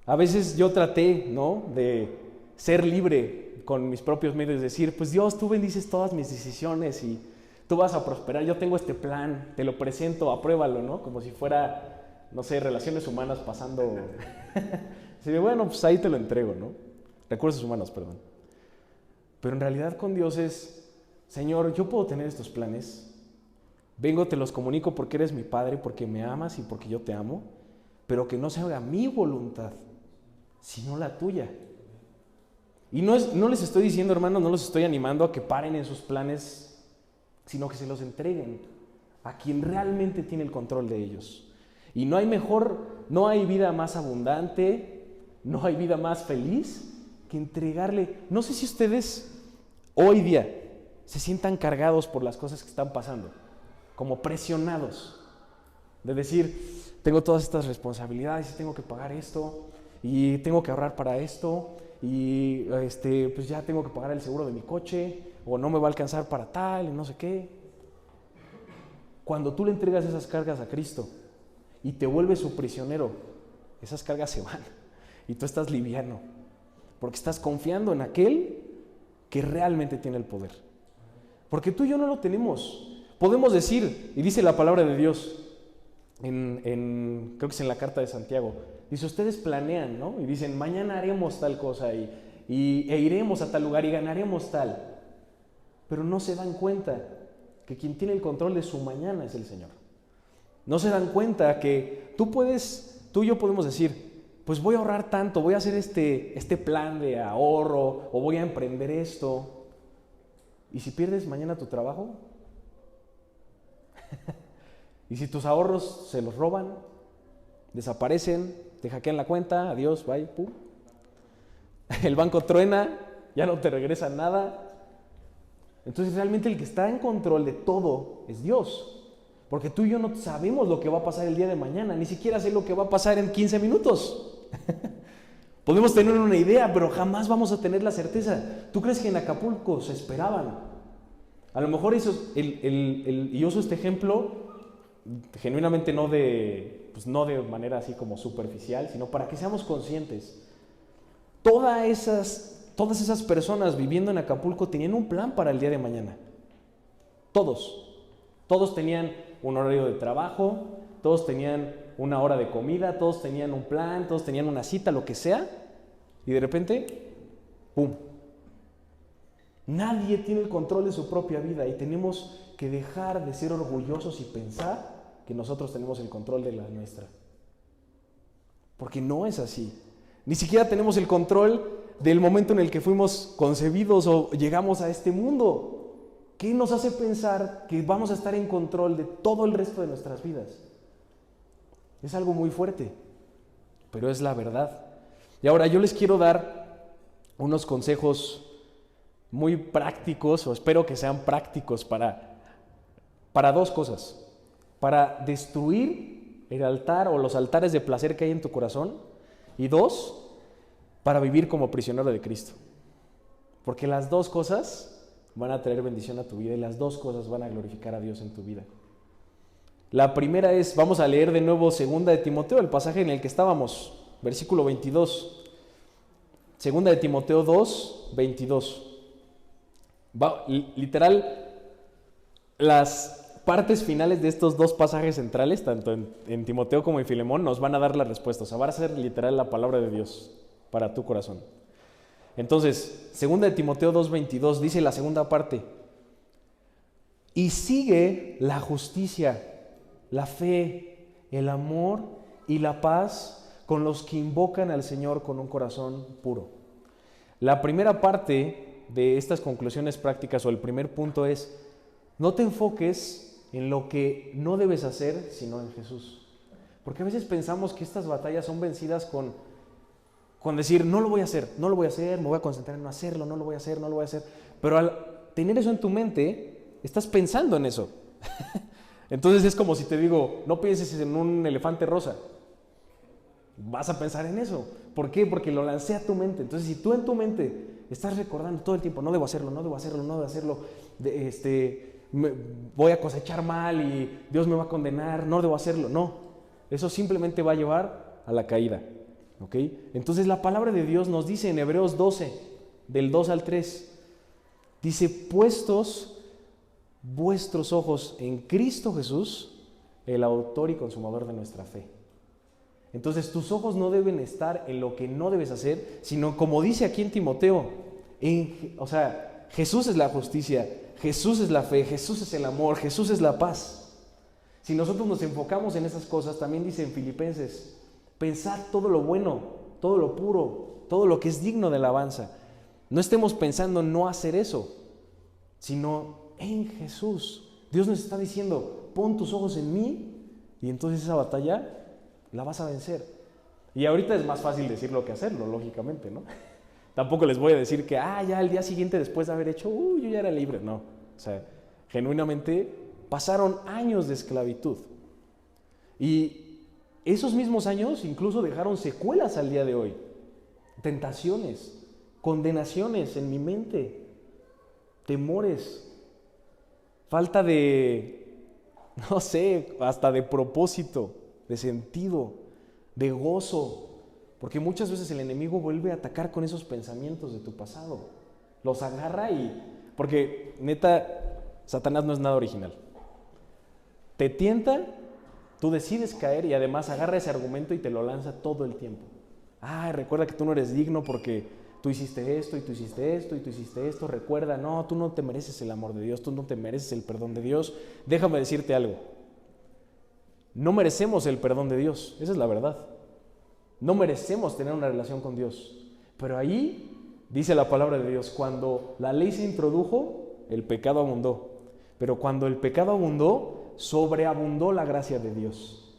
A veces yo traté, ¿no?, de ser libre con mis propios medios, decir, pues Dios, tú bendices todas mis decisiones y tú vas a prosperar, yo tengo este plan, te lo presento, apruébalo, ¿no? Como si fuera, no sé, relaciones humanas pasando. Así de, bueno, pues ahí te lo entrego, ¿no? Recursos humanos, perdón. Pero en realidad con Dios es, Señor, yo puedo tener estos planes, vengo, te los comunico porque eres mi Padre, porque me amas y porque yo te amo, pero que no se haga mi voluntad, sino la tuya. Y no les estoy diciendo, hermanos, no los estoy animando a que paren en sus planes, sino que se los entreguen a quien realmente tiene el control de ellos. Y no hay vida más abundante, no hay vida más feliz que entregarle. No sé si ustedes hoy día se sientan cargados por las cosas que están pasando, como presionados, de decir, tengo todas estas responsabilidades y tengo que pagar esto, y tengo que ahorrar para esto, y pues ya tengo que pagar el seguro de mi coche, o no me va a alcanzar para tal, y no sé qué. Cuando tú le entregas esas cargas a Cristo y te vuelves su prisionero, esas cargas se van y tú estás liviano, porque estás confiando en aquel que realmente tiene el poder. Porque tú y yo no lo tenemos. Podemos decir, y dice la palabra de Dios, creo que es en la carta de Santiago, dice, ustedes planean, ¿no? Y dicen, mañana haremos tal cosa e iremos a tal lugar y ganaremos tal. Pero no se dan cuenta que quien tiene el control de su mañana es el Señor. No se dan cuenta que tú y yo podemos decir, pues voy a ahorrar tanto, voy a hacer este plan de ahorro, o voy a emprender esto. ¿Y si pierdes mañana tu trabajo? ¿Y si tus ahorros se los roban, desaparecen, te hackean la cuenta, adiós, bye, pum? El banco truena, ya no te regresa nada. Entonces realmente el que está en control de todo es Dios. Porque tú y yo no sabemos lo que va a pasar el día de mañana, ni siquiera sé lo que va a pasar en 15 minutos. Podemos tener una idea, pero jamás vamos a tener la certeza. ¿Tú crees que en Acapulco se esperaban? A lo mejor y uso este ejemplo genuinamente no de manera así como superficial, sino para que seamos conscientes. Todas esas personas viviendo en Acapulco tenían un plan para el día de mañana. Todos tenían un horario de trabajo, todos tenían una hora de comida, todos tenían un plan, todos tenían una cita, lo que sea, y de repente, ¡pum! Nadie tiene el control de su propia vida y tenemos que dejar de ser orgullosos y pensar que nosotros tenemos el control de la nuestra. Porque no es así. Ni siquiera tenemos el control del momento en el que fuimos concebidos o llegamos a este mundo. ¿Qué nos hace pensar que vamos a estar en control de todo el resto de nuestras vidas? Es algo muy fuerte, pero es la verdad. Y ahora yo les quiero dar unos consejos muy prácticos, o espero que sean prácticos para dos cosas. Para destruir el altar o los altares de placer que hay en tu corazón. Y dos, para vivir como prisionero de Cristo. Porque las dos cosas van a traer bendición a tu vida y las dos cosas van a glorificar a Dios en tu vida. La primera es, vamos a leer de nuevo 2 de Timoteo, el pasaje en el que estábamos, versículo 22. 2 de Timoteo 2, 22. Literal, las partes finales de estos dos pasajes centrales, tanto en Timoteo como en Filemón, nos van a dar la respuesta. O sea, va a ser literal la palabra de Dios para tu corazón. Entonces, 2 de Timoteo 2:22 dice la segunda parte: y sigue la justicia, la fe, el amor y la paz con los que invocan al Señor con un corazón puro. La primera parte de estas conclusiones prácticas, o el primer punto, es: no te enfoques en lo que no debes hacer, sino en Jesús. Porque a veces pensamos que estas batallas son vencidas con decir, no lo voy a hacer, me voy a concentrar en no hacerlo, no lo voy a hacer. Pero al tener eso en tu mente, estás pensando en eso. Entonces es como si te digo, no pienses en un elefante rosa. vas a pensar en eso. ¿Por qué? Porque lo lancé a tu mente. Entonces, si tú en tu mente estás recordando todo el tiempo, no debo hacerlo, no debo hacerlo, no debo hacerlo, voy a cosechar mal y Dios me va a condenar, no debo hacerlo, no. Eso simplemente va a llevar a la caída. ¿Ok? Entonces la palabra de Dios nos dice en Hebreos 12, del 2 al 3, dice, puestos vuestros ojos en Cristo Jesús, el autor y consumador de nuestra fe. Entonces tus ojos no deben estar en lo que no debes hacer, sino como dice aquí en Timoteo, Jesús es la justicia, Jesús es la fe, Jesús es el amor, Jesús es la paz. Si nosotros nos enfocamos en esas cosas, también dice en Filipenses, pensad todo lo bueno, todo lo puro, todo lo que es digno de alabanza. No estemos pensando en no hacer eso, sino en Jesús. Dios nos está diciendo, pon tus ojos en mí y entonces esa batalla la vas a vencer. Y ahorita es más fácil decirlo que hacerlo, lógicamente, ¿no? Tampoco les voy a decir que, ya al día siguiente después de haber hecho, yo ya era libre. No, genuinamente pasaron años de esclavitud. Y esos mismos años incluso dejaron secuelas al día de hoy. Tentaciones, condenaciones en mi mente, temores, falta de, hasta de propósito, de sentido, de gozo, porque muchas veces el enemigo vuelve a atacar con esos pensamientos de tu pasado, los agarra porque neta, Satanás no es nada original, te tienta, tú decides caer y además agarra ese argumento y te lo lanza todo el tiempo. Recuerda que tú no eres digno porque tú hiciste esto y tú hiciste esto y tú hiciste esto, recuerda, no, tú no te mereces el amor de Dios, tú no te mereces el perdón de Dios. Déjame decirte algo, no merecemos el perdón de Dios, esa es la verdad. No merecemos tener una relación con Dios. Pero ahí dice la palabra de Dios, cuando la ley se introdujo, el pecado abundó. Pero cuando el pecado abundó, sobreabundó la gracia de Dios.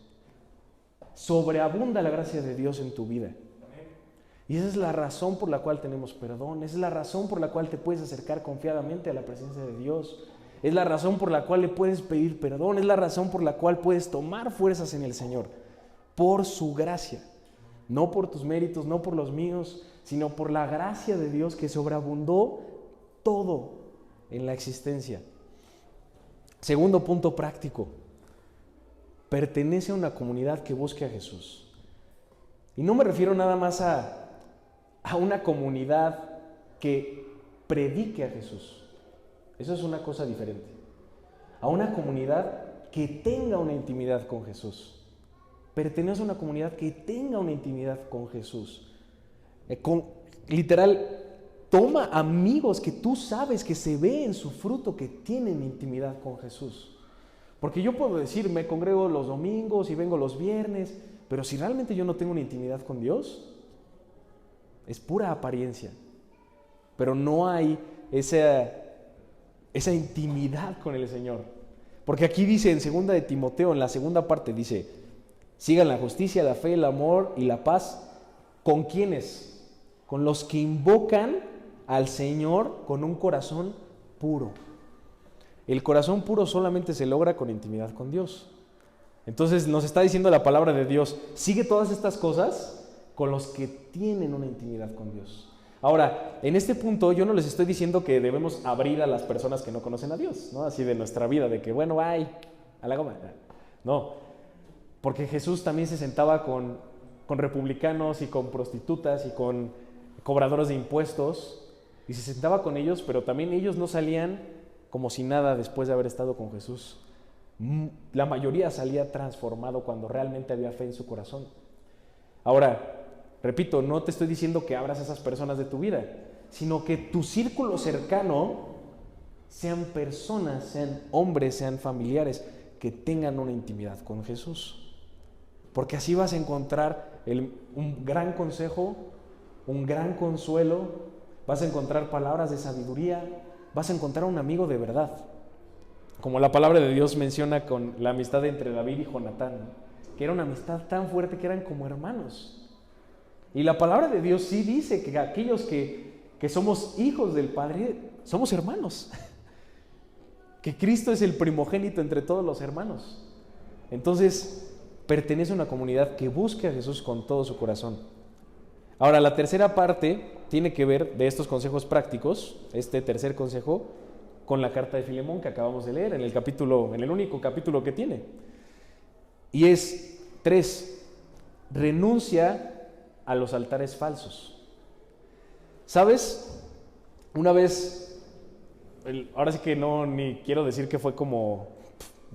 Sobreabunda la gracia de Dios en tu vida. Y esa es la razón por la cual tenemos perdón, esa es la razón por la cual te puedes acercar confiadamente a la presencia de Dios. Es la razón por la cual le puedes pedir perdón, es la razón por la cual puedes tomar fuerzas en el Señor, por su gracia, no por tus méritos, no por los míos, sino por la gracia de Dios que sobreabundó todo en la existencia. Segundo punto práctico, pertenece a una comunidad que busque a Jesús. Y no me refiero nada más a una comunidad que predique a Jesús. Eso es una cosa diferente. A una comunidad que tenga una intimidad con Jesús. Pertenece a una comunidad que tenga una intimidad con Jesús. Literal, toma amigos que tú sabes que se ve en su fruto que tienen intimidad con Jesús. Porque yo puedo decir, me congrego los domingos y vengo los viernes, pero si realmente yo no tengo una intimidad con Dios, es pura apariencia. Pero no hay esa intimidad con el Señor. Porque aquí dice en 2 de Timoteo, en la segunda parte, dice, sigan la justicia, la fe, el amor y la paz. ¿Con quiénes? Con los que invocan al Señor con un corazón puro. El corazón puro solamente se logra con intimidad con Dios. Entonces nos está diciendo la palabra de Dios, sigue todas estas cosas con los que tienen una intimidad con Dios. Ahora, en este punto yo no les estoy diciendo que debemos abrir a las personas que no conocen a Dios, ¿no? Así de nuestra vida, de que bueno, a la goma. No, porque Jesús también se sentaba con republicanos y con prostitutas y con cobradores de impuestos y se sentaba con ellos, pero también ellos no salían como si nada después de haber estado con Jesús. La mayoría salía transformado cuando realmente había fe en su corazón. Ahora, repito, no te estoy diciendo que abras a esas personas de tu vida, sino que tu círculo cercano sean personas, sean hombres, sean familiares que tengan una intimidad con Jesús. Porque así vas a encontrar un gran consejo, un gran consuelo, vas a encontrar palabras de sabiduría, vas a encontrar un amigo de verdad. Como la palabra de Dios menciona con la amistad entre David y Jonatán, que era una amistad tan fuerte que eran como hermanos. Y la palabra de Dios sí dice que aquellos que somos hijos del Padre, somos hermanos. Que Cristo es el primogénito entre todos los hermanos. Entonces, pertenece a una comunidad que busque a Jesús con todo su corazón. Ahora, la tercera parte tiene que ver de estos consejos prácticos, este tercer consejo, con la carta de Filemón que acabamos de leer en el único capítulo que tiene. Y es 3, renuncia a los altares falsos. ¿Sabes? Una vez, ahora sí que ni quiero decir que fue como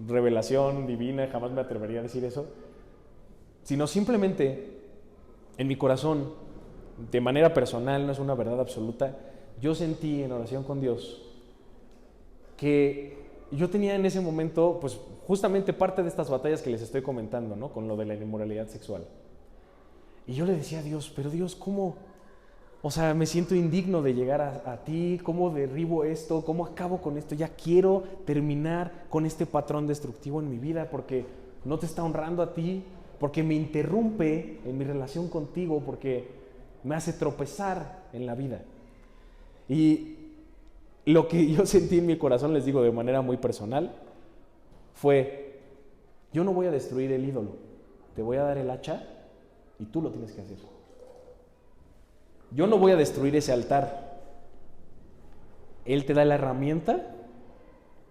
revelación divina, jamás me atrevería a decir eso, sino simplemente en mi corazón, de manera personal, no es una verdad absoluta, yo sentí en oración con Dios que yo tenía en ese momento, pues justamente parte de estas batallas que les estoy comentando, ¿no? Con lo de la inmoralidad sexual. Y yo le decía a Dios, pero Dios, ¿cómo? O sea, me siento indigno de llegar a ti, ¿cómo derribo esto? ¿Cómo acabo con esto? Ya quiero terminar con este patrón destructivo en mi vida porque no te está honrando a ti, porque me interrumpe en mi relación contigo, porque me hace tropezar en la vida. Y lo que yo sentí en mi corazón, les digo de manera muy personal, fue, yo no voy a destruir el ídolo, te voy a dar el hacha y tú lo tienes que hacer. Yo no voy a destruir ese altar. Él te da la herramienta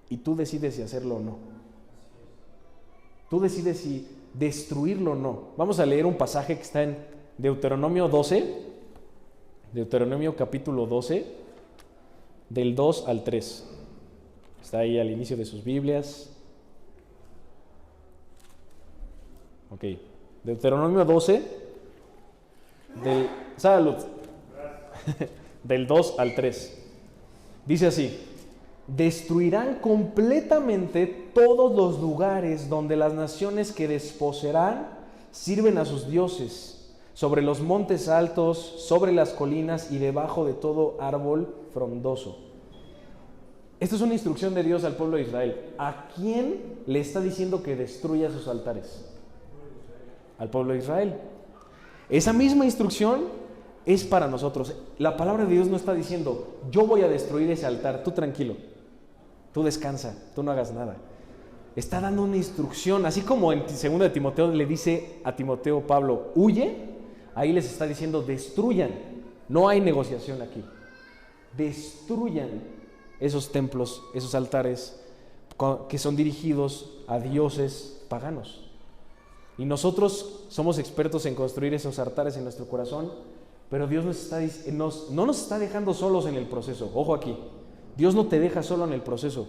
y tú decides si hacerlo o no. Tú decides si destruirlo o no. Vamos a leer un pasaje que está en Deuteronomio 12, Deuteronomio capítulo 12, del 2 al 3. Está ahí al inicio de sus Biblias. Ok, Deuteronomio 12, del 2 al 3. Dice así: destruirán completamente todos los lugares donde las naciones que desposeerán sirven a sus dioses, sobre los montes altos, sobre las colinas y debajo de todo árbol frondoso. Esta es una instrucción de Dios al pueblo de Israel. ¿A quién le está diciendo que destruya sus altares? Al pueblo de Israel. Esa misma instrucción es para nosotros. La palabra de Dios no está diciendo, yo voy a destruir ese altar, tú tranquilo, tú descansa, tú no hagas nada. Está dando una instrucción, así como en 2 de Timoteo le dice a Timoteo Pablo, huye, ahí les está diciendo, destruyan. No hay negociación aquí. Destruyan esos templos, esos altares que son dirigidos a dioses paganos. Y nosotros somos expertos en construir esos altares en nuestro corazón, pero Dios no nos está dejando solos en el proceso. Ojo aquí, Dios no te deja solo en el proceso,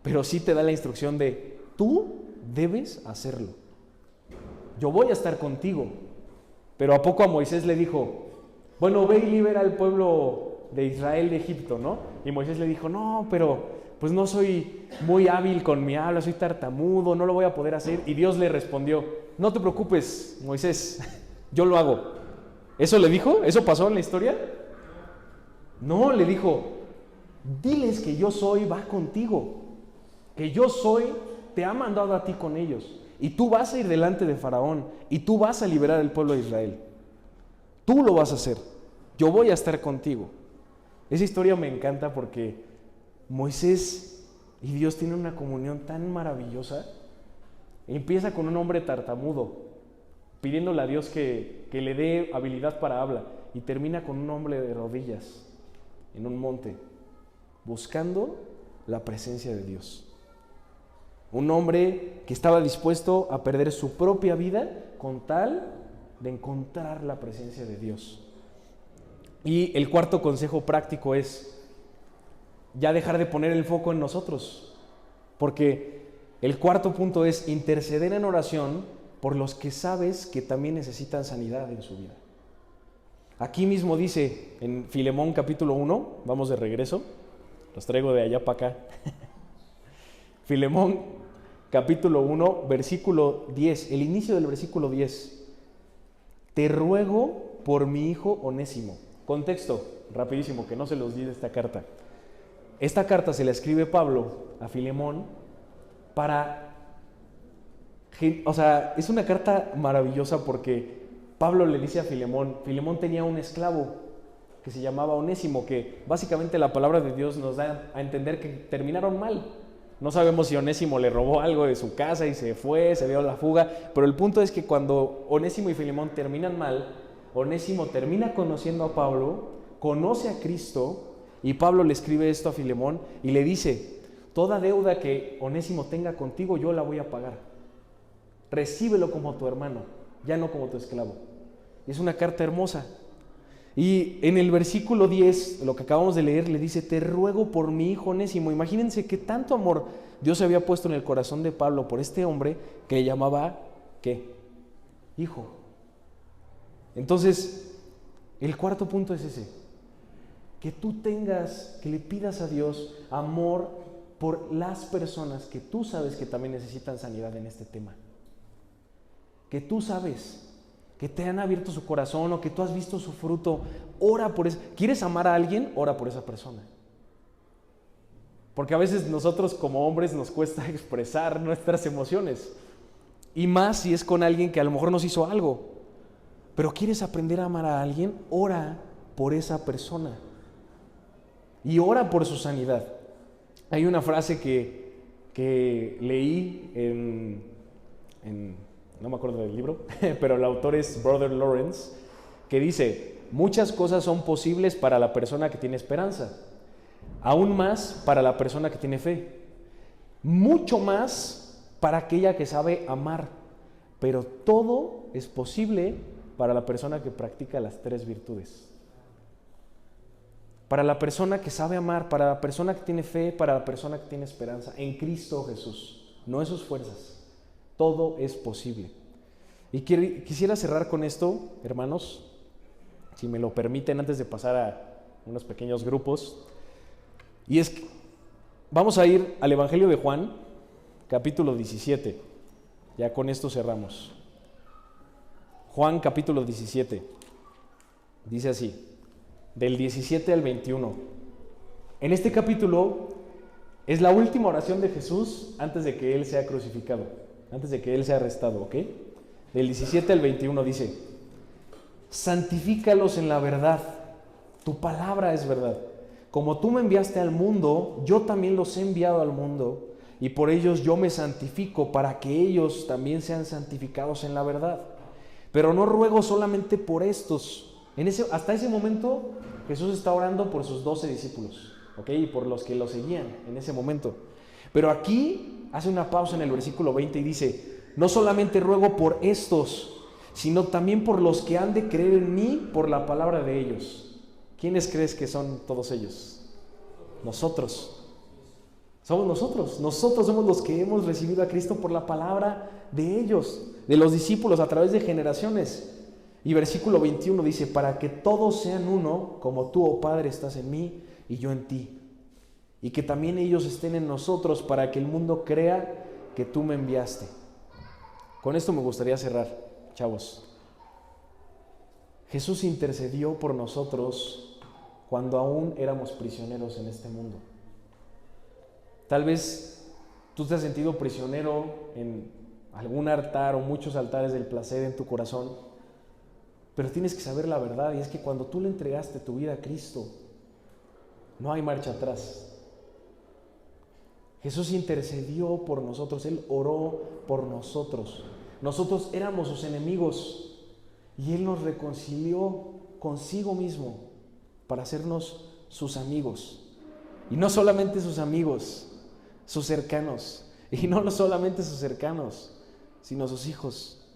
pero sí te da la instrucción de tú debes hacerlo. Yo voy a estar contigo. Pero ¿a poco a Moisés le dijo, bueno, ve y libera al pueblo de Israel de Egipto, ¿no? Y Moisés le dijo, no, pero pues no soy muy hábil con mi habla, soy tartamudo, no lo voy a poder hacer. Y Dios le respondió, no te preocupes, Moisés, yo lo hago. ¿Eso le dijo? ¿Eso pasó en la historia? No, le dijo, diles que yo soy, va contigo, que yo soy, te ha mandado a ti con ellos, y tú vas a ir delante de Faraón, y tú vas a liberar al pueblo de Israel. Tú lo vas a hacer, yo voy a estar contigo. Esa historia me encanta porque Moisés y Dios tienen una comunión tan maravillosa. Empieza con un hombre tartamudo, pidiéndole a Dios que le dé habilidad para hablar, y termina con un hombre de rodillas en un monte, buscando la presencia de Dios. Un hombre que estaba dispuesto a perder su propia vida con tal de encontrar la presencia de Dios. Y el cuarto consejo práctico es ya dejar de poner el foco en nosotros, porque el cuarto punto es interceder en oración por los que sabes que también necesitan sanidad en su vida. Aquí mismo dice en Filemón capítulo 1, vamos de regreso, los traigo de allá para acá. Filemón capítulo 1, versículo 10, el inicio del versículo 10. Te ruego por mi hijo Onésimo. Contexto, rapidísimo, que no se los di de esta carta. Esta carta se la escribe Pablo a Filemón es una carta maravillosa porque Pablo le dice a Filemón tenía un esclavo que se llamaba Onésimo, que básicamente la palabra de Dios nos da a entender que terminaron mal. No sabemos si Onésimo le robó algo de su casa y se fue, se dio la fuga, pero el punto es que cuando Onésimo y Filemón terminan mal, Onésimo termina conociendo a Pablo, conoce a Cristo, y Pablo le escribe esto a Filemón y le dice: toda deuda que Onésimo tenga contigo yo la voy a pagar. Recíbelo como tu hermano, ya no como tu esclavo. Es una carta hermosa. Y en el versículo 10, lo que acabamos de leer, le dice: te ruego por mi hijo Onésimo. Imagínense qué tanto amor Dios había puesto en el corazón de Pablo por este hombre que le llamaba, ¿qué? Hijo. Entonces, el cuarto punto es ese: que tú tengas, que le pidas a Dios amor por las personas que tú sabes que también necesitan sanidad en este tema. Que tú sabes que te han abierto su corazón o que tú has visto su fruto. Ora por eso. ¿Quieres amar a alguien? Ora por esa persona. Porque a veces nosotros como hombres nos cuesta expresar nuestras emociones. Y más si es con alguien que a lo mejor nos hizo algo. Pero ¿quieres aprender a amar a alguien? Ora por esa persona. Y ora por su sanidad. Hay una frase que leí no me acuerdo del libro, pero el autor es Brother Lawrence, que dice: muchas cosas son posibles para la persona que tiene esperanza, aún más para la persona que tiene fe, mucho más para aquella que sabe amar, pero todo es posible para la persona que practica las 3 virtudes. Para la persona que sabe amar, para la persona que tiene fe, para la persona que tiene esperanza en Cristo Jesús, no en sus fuerzas. Todo es posible. Y quisiera cerrar con esto, hermanos, si me lo permiten, antes de pasar a unos pequeños grupos. Y es que vamos a ir al Evangelio de Juan, capítulo 17. Ya con esto cerramos. Juan, capítulo 17. Dice así, del 17 al 21. En este capítulo es la última oración de Jesús antes de que Él sea crucificado. Antes de que Él sea arrestado, ¿ok? Del 17 al 21 dice: santifícalos en la verdad, tu palabra es verdad. Como tú me enviaste al mundo, yo también los he enviado al mundo, y por ellos yo me santifico, para que ellos también sean santificados en la verdad. Pero no ruego solamente por estos. Hasta ese momento Jesús está orando por sus 12 discípulos, ¿ok? Y por los que lo seguían en ese momento. Pero aquí hace una pausa en el versículo 20 y dice: no solamente ruego por estos, sino también por los que han de creer en mí por la palabra de ellos. ¿Quiénes crees que son todos ellos? Nosotros. Somos nosotros. Nosotros somos los que hemos recibido a Cristo por la palabra de ellos, de los discípulos a través de generaciones. Y versículo 21 dice: para que todos sean uno, como tú, oh Padre, estás en mí y yo en ti. Y que también ellos estén en nosotros, para que el mundo crea que tú me enviaste. Con esto me gustaría cerrar, chavos. Jesús intercedió por nosotros cuando aún éramos prisioneros en este mundo. Tal vez tú te has sentido prisionero en algún altar o muchos altares del placer en tu corazón, pero tienes que saber la verdad, y es que cuando tú le entregaste tu vida a Cristo, no hay marcha atrás. Jesús intercedió por nosotros, Él oró por nosotros. Nosotros éramos sus enemigos y Él nos reconcilió consigo mismo para hacernos sus amigos. Y no solamente sus amigos, sus cercanos. Y no solamente sus cercanos, sino sus hijos.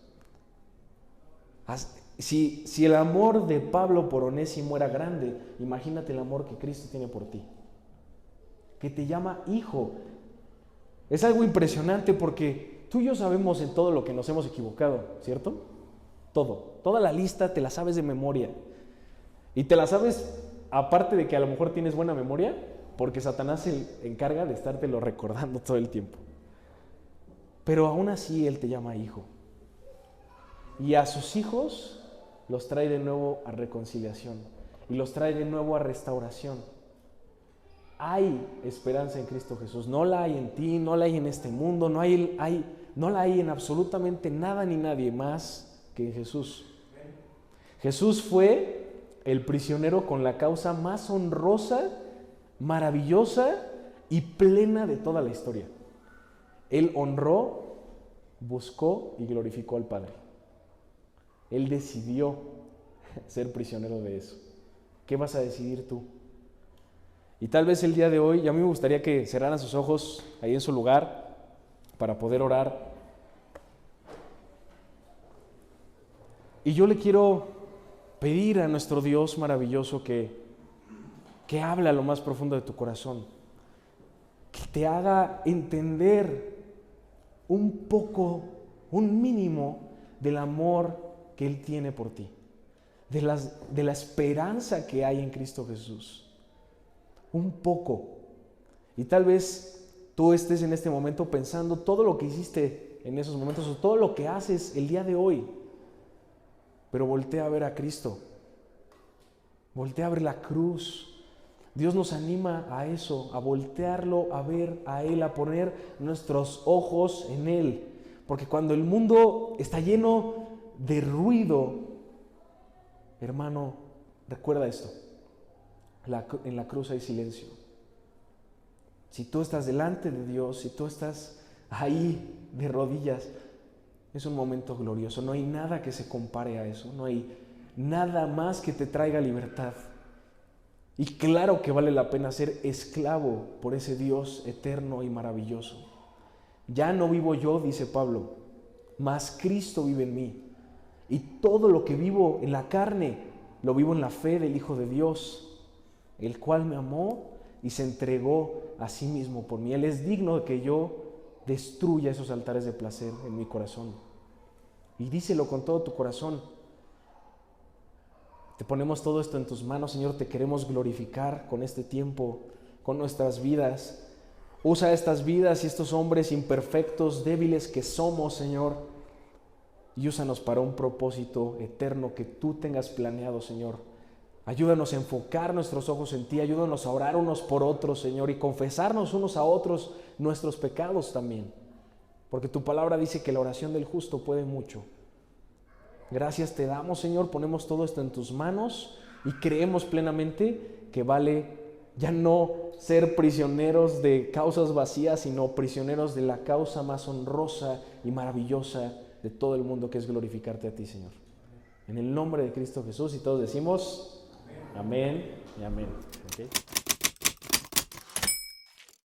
Si el amor de Pablo por Onésimo era grande, imagínate el amor que Cristo tiene por ti, que te llama hijo. Es algo impresionante porque tú y yo sabemos en todo lo que nos hemos equivocado, ¿cierto? Toda la lista te la sabes de memoria. Y te la sabes, aparte de que a lo mejor tienes buena memoria, porque Satanás se encarga de estártelo recordando todo el tiempo. Pero aún así Él te llama hijo. Y a sus hijos los trae de nuevo a reconciliación y los trae de nuevo a restauración. Hay esperanza en Cristo Jesús. No la hay en ti, no la hay en este mundo, no la hay en absolutamente nada ni nadie más que en Jesús. Jesús fue el prisionero con la causa más honrosa, maravillosa y plena de toda la historia. Él honró, buscó y glorificó al Padre. Él decidió ser prisionero de eso. ¿Qué vas a decidir tú? Y tal vez el día de hoy, y a mí me gustaría que cerraran sus ojos ahí en su lugar para poder orar. Y yo le quiero pedir a nuestro Dios maravilloso que hable a lo más profundo de tu corazón, que te haga entender un poco, un mínimo del amor que Él tiene por ti, de la esperanza que hay en Cristo Jesús. Un poco. Y tal vez tú estés en este momento pensando todo lo que hiciste en esos momentos o todo lo que haces el día de hoy. Pero voltea a ver a Cristo. Voltea a ver la cruz. Dios nos anima a eso, a voltearlo, a ver a Él, a poner nuestros ojos en Él. Porque cuando el mundo está lleno de ruido, hermano, recuerda esto. En la cruz hay silencio. Si tú estás delante de Dios, si tú estás ahí de rodillas, es un momento glorioso. No hay nada que se compare a eso. No hay nada más que te traiga libertad. Y claro que vale la pena ser esclavo por ese Dios eterno y maravilloso. Ya no vivo yo, dice Pablo, mas Cristo vive en mí. Y todo lo que vivo en la carne, lo vivo en la fe del Hijo de Dios, el cual me amó y se entregó a sí mismo por mí. Él es digno de que yo destruya esos altares de placer en mi corazón. Y díselo con todo tu corazón. Te ponemos todo esto en tus manos, Señor. Te queremos glorificar con este tiempo, con nuestras vidas. Usa estas vidas y estos hombres imperfectos, débiles que somos, Señor, y úsanos para un propósito eterno que tú tengas planeado, Señor. Ayúdanos a enfocar nuestros ojos en ti, ayúdanos a orar unos por otros, Señor, y confesarnos unos a otros nuestros pecados también, porque tu palabra dice que la oración del justo puede mucho. Gracias te damos, Señor, ponemos todo esto en tus manos y creemos plenamente que vale ya no ser prisioneros de causas vacías, sino prisioneros de la causa más honrosa y maravillosa de todo el mundo, que es glorificarte a ti, Señor. En el nombre de Cristo Jesús, y todos decimos amén y amén. ¿Okay?